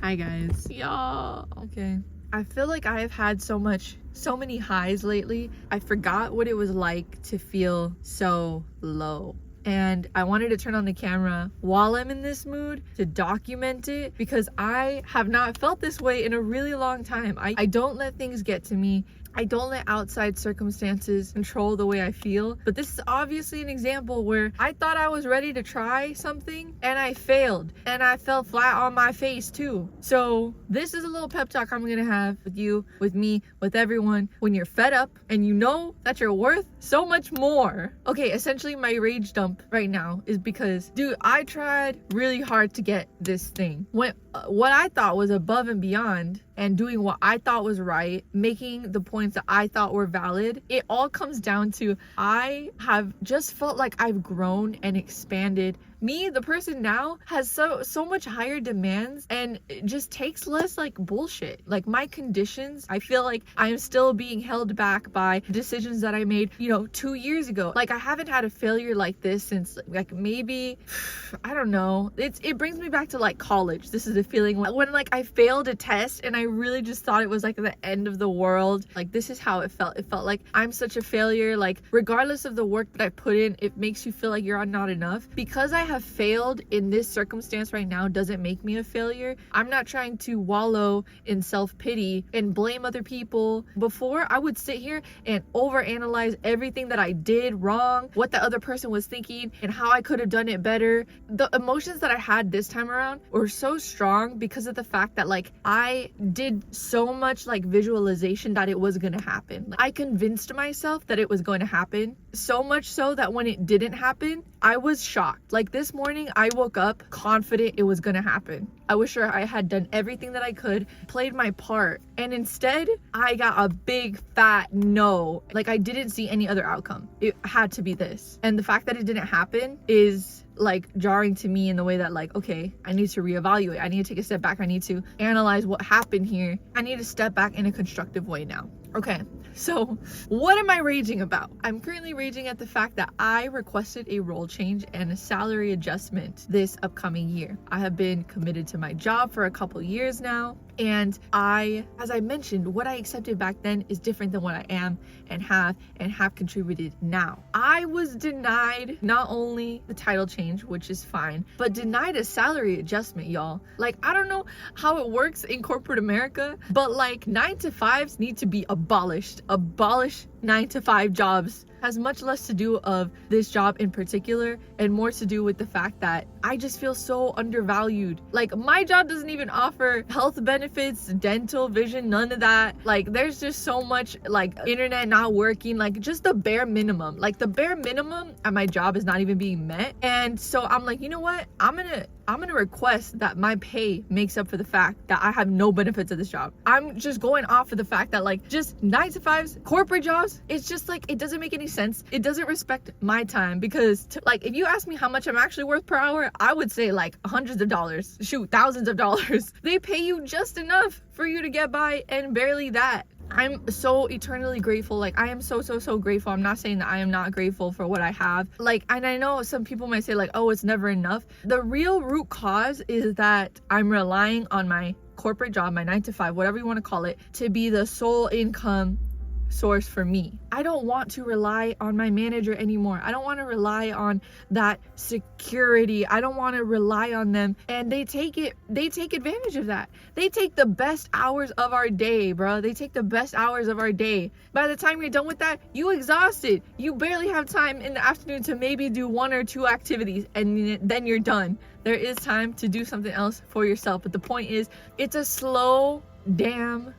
Hi guys. Y'all. Okay. I feel like I have had so many highs lately. I forgot what it was like to feel so low. And I wanted to turn on the camera while I'm in this mood to document it, because I have not felt this way in a really long time. I don't let things get to me. I don't let outside circumstances control the way I feel. But this is obviously an example where I thought I was ready to try something and I failed, and I fell flat on my face too. So this is a little pep talk I'm gonna have with you, with me, with everyone when you're fed up and you know that you're worth so much more. Okay, essentially my rage dump right now is because, dude, I tried really hard to get this thing. What I thought was above and beyond, and doing what I thought was right, making the points that I thought were valid. It all comes down to, I have just felt like I've grown and expanded. Me, the person now, has so much higher demands and it just takes less like bullshit. Like my conditions, I feel like I am still being held back by decisions that I made, 2 years ago. Like I haven't had a failure like this since like maybe, I don't know. It brings me back to like college. This is a feeling when like I failed a test and I really just thought it was like the end of the world. Like this is how it felt. It felt like I'm such a failure. Like regardless of the work that I put in, it makes you feel like you're not enough. Because I have failed in this circumstance right now doesn't make me a failure. I'm not trying to wallow in self-pity and blame other people. Before, I would sit here and overanalyze everything that I did wrong, what the other person was thinking, and how I could have done it better. The emotions that I had this time around were so strong because of the fact that like I did so much like visualization that it was gonna happen. Like, I convinced myself that it was going to happen, so much so that when it didn't happen, I was shocked. Like this morning, I woke up confident it was gonna happen. I was sure I had done everything that I could, played my part, and instead I got a big fat no. Like I didn't see any other outcome. It had to be this. And the fact that it didn't happen is like jarring to me in the way that like, okay, I need to reevaluate. I need to take a step back. I need to analyze what happened here. I need to step back in a constructive way now. Okay, so what am I raging about? I'm currently raging at the fact that I requested a role change and a salary adjustment this upcoming year. I have been committed to my job for a couple years now, and as I mentioned, what I accepted back then is different than what I am and have contributed now. I was denied not only the title change, which is fine, but denied a salary adjustment, y'all. Like, I don't know how it works in corporate America, but like 9-to-5s need to be abolished. Abolish 9-to-5 jobs. Has much less to do of this job in particular and more to do with the fact that I just feel so undervalued. Like my job doesn't even offer health benefits, dental, vision, none of that. Like there's just so much like internet not working, like just the bare minimum. Like the bare minimum at my job is not even being met. And so I'm like, you know what? I'm gonna request that my pay makes up for the fact that I have no benefits of this job. I'm just going off of the fact that like just 9-to-5s, corporate jobs, it's just like, it doesn't make any sense. It doesn't respect my time, because like if you ask me how much I'm actually worth per hour, I would say like hundreds of dollars, shoot, thousands of dollars. They pay you just enough for you to get by, and barely that. I'm so eternally grateful. Like I am so grateful. I'm not saying that I am not grateful for what I have. Like, and I know some people might say like, oh, it's never enough. The real root cause is that I'm relying on my corporate job, my 9-to-5, whatever you want to call it, to be the sole income source for me. I don't want to rely on my manager anymore. I don't want to rely on that security. I don't want to rely on them. And they take advantage of that. They take the best hours of our day, bro. They take the best hours of our day. By the time you're done with that, you exhausted. You barely have time in the afternoon to maybe do 1 or 2 activities, and then you're done. There is time to do something else for yourself. But the point is, it's a slow damn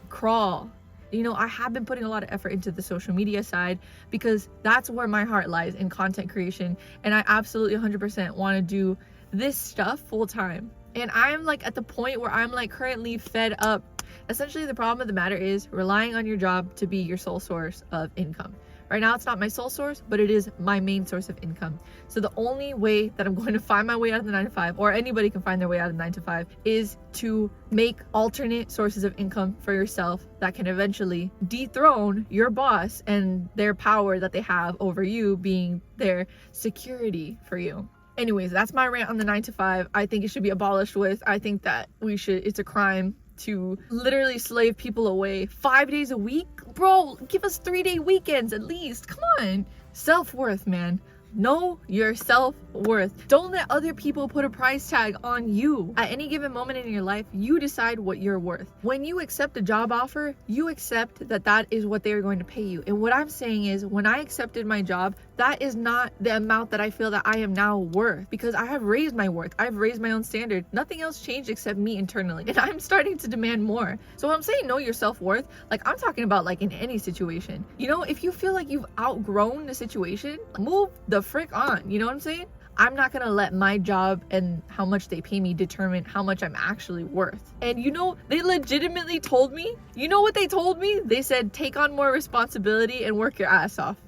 crawl. I have been putting a lot of effort into the social media side because that's where my heart lies, in content creation. And I absolutely 100% want to do this stuff full time. And I'm like at the point where I'm like currently fed up. Essentially, the problem of the matter is relying on your job to be your sole source of income. Right now, it's not my sole source, but it is my main source of income. So the only way that I'm going to find my way out of the 9-to-5, or anybody can find their way out of the 9-to-5, is to make alternate sources of income for yourself that can eventually dethrone your boss and their power that they have over you, being their security for you. Anyways, that's my rant on the 9 to 5. I think it should be abolished with. I think that it's a crime to literally slave people away 5 days a week. Bro, give us 3-day weekends at least. Come on. Self-worth, man. Know your self-worth. Don't let other people put a price tag on you. At any given moment in your life, you decide what you're worth. When you accept a job offer, you accept that that is what they are going to pay you. And what I'm saying is, when I accepted my job, that is not the amount that I feel that I am now worth, because I have raised my worth. I've raised my own standard. Nothing else changed except me internally. And I'm starting to demand more. So when I'm saying know your self-worth, like I'm talking about like in any situation. You know, if you feel like you've outgrown the situation, move the frick on. You know what I'm saying? I'm not gonna let my job and how much they pay me determine how much I'm actually worth. And you know, they legitimately told me, you know what they told me? They said, take on more responsibility and work your ass off.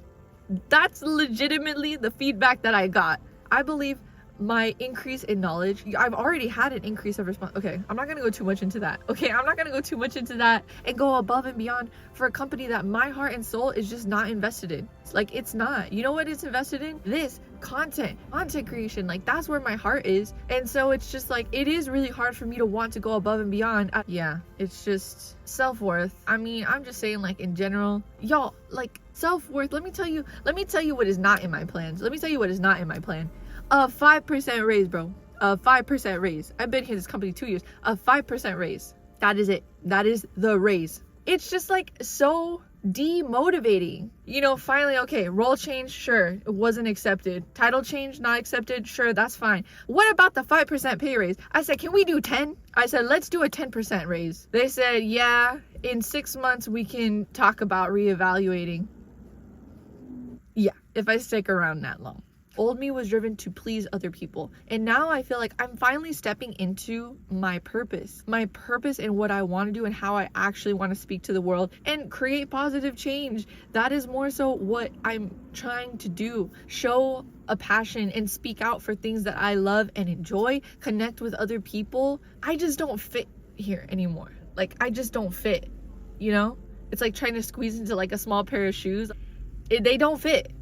That's legitimately the feedback that I got. I believe my increase in knowledge, I've already had an increase of okay, I'm not gonna go too much into that. Okay, I'm not gonna go too much into that and go above and beyond for a company that my heart and soul is just not invested in. Like, it's not. You know what it's invested in? This content creation. Like, that's where my heart is. And so it's just like, it is really hard for me to want to go above and beyond. Yeah, it's just self-worth. I mean, I'm just saying, like, in general, y'all, like, self-worth, let me tell you what is not in my plans. Let me tell you what is not in my plan. A 5% raise, bro. A 5% raise. I've been here this company 2 years. A 5% raise. That is it. That is the raise. It's just like so demotivating. You know, finally, okay, role change, sure, it wasn't accepted. Title change, not accepted, sure, that's fine. What about the 5% pay raise? I said, can we do 10? I said, let's do a 10% raise. They said, yeah, in 6 months we can talk about reevaluating. Yeah, if I stick around that long. Old me was driven to please other people. And now I feel like I'm finally stepping into my purpose in what I want to do and how I actually want to speak to the world and create positive change. That is more so what I'm trying to do. Show a passion and speak out for things that I love and enjoy, connect with other people. I just don't fit here anymore. Like, I just don't fit, you know? It's like trying to squeeze into like a small pair of shoes. They don't fit.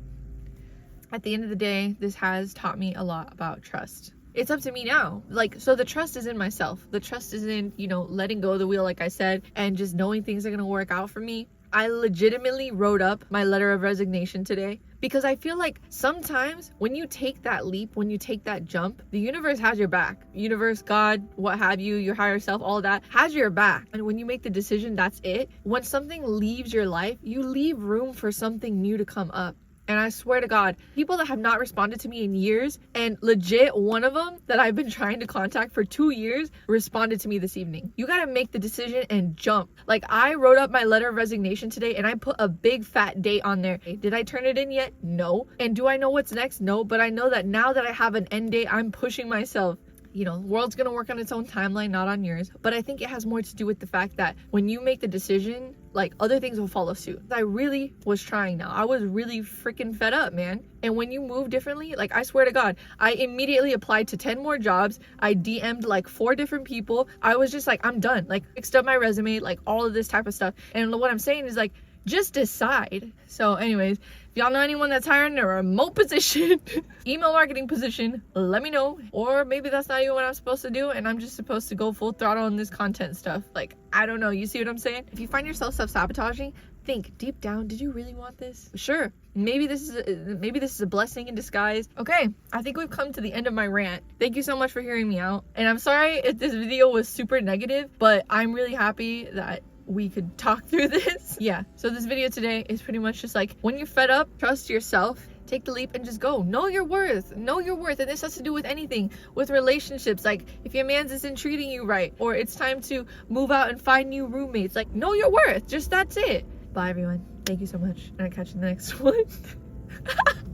At the end of the day, this has taught me a lot about trust. It's up to me now. Like, so the trust is in myself. The trust is in, you know, letting go of the wheel, like I said, and just knowing things are going to work out for me. I legitimately wrote up my letter of resignation today because I feel like sometimes when you take that leap, when you take that jump, the universe has your back. Universe, God, what have you, your higher self, all that has your back. And when you make the decision, that's it. When something leaves your life, you leave room for something new to come up. And I swear to God, people that have not responded to me in years, and legit one of them that I've been trying to contact for 2 years responded to me this evening. You gotta make the decision and jump. Like, I wrote up my letter of resignation today and I put a big fat date on there. Did I turn it in yet? No. And do I know what's next? No. But I know that now that I have an end date, I'm pushing myself. You know, the world's gonna work on its own timeline, not on yours. But I think it has more to do with the fact that when you make the decision, like, other things will follow suit. I really was trying now. I was really freaking fed up, man. And when you move differently, like, I swear to God, I immediately applied to 10 more jobs. I DM'd like 4 different people. I was just like, I'm done. Like, fixed up my resume, like all of this type of stuff. And what I'm saying is, like, just decide. So anyways, if y'all know anyone that's hiring a remote position, email marketing position, let me know. Or maybe that's not even what I'm supposed to do and I'm just supposed to go full throttle on this content stuff. Like, I don't know. You see what I'm saying? If you find yourself self-sabotaging, think deep down, did you really want this? Sure. Maybe this is a blessing in disguise. Okay, I think we've come to the end of my rant. Thank you so much for hearing me out. And I'm sorry if this video was super negative, but I'm really happy that we could talk through this. Yeah, so this video today is pretty much just like, when you're fed up, trust yourself, take the leap and just go. Know your worth. Know your worth. And this has to do with anything, with relationships. Like, if your man's isn't treating you right, or it's time to move out and find new roommates, like, know your worth. Just that's it. Bye everyone. Thank you so much. And I'll catch you in the next one.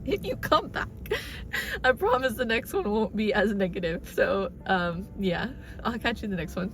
If you come back, I promise the next one won't be as negative. So yeah, I'll catch you in the next one.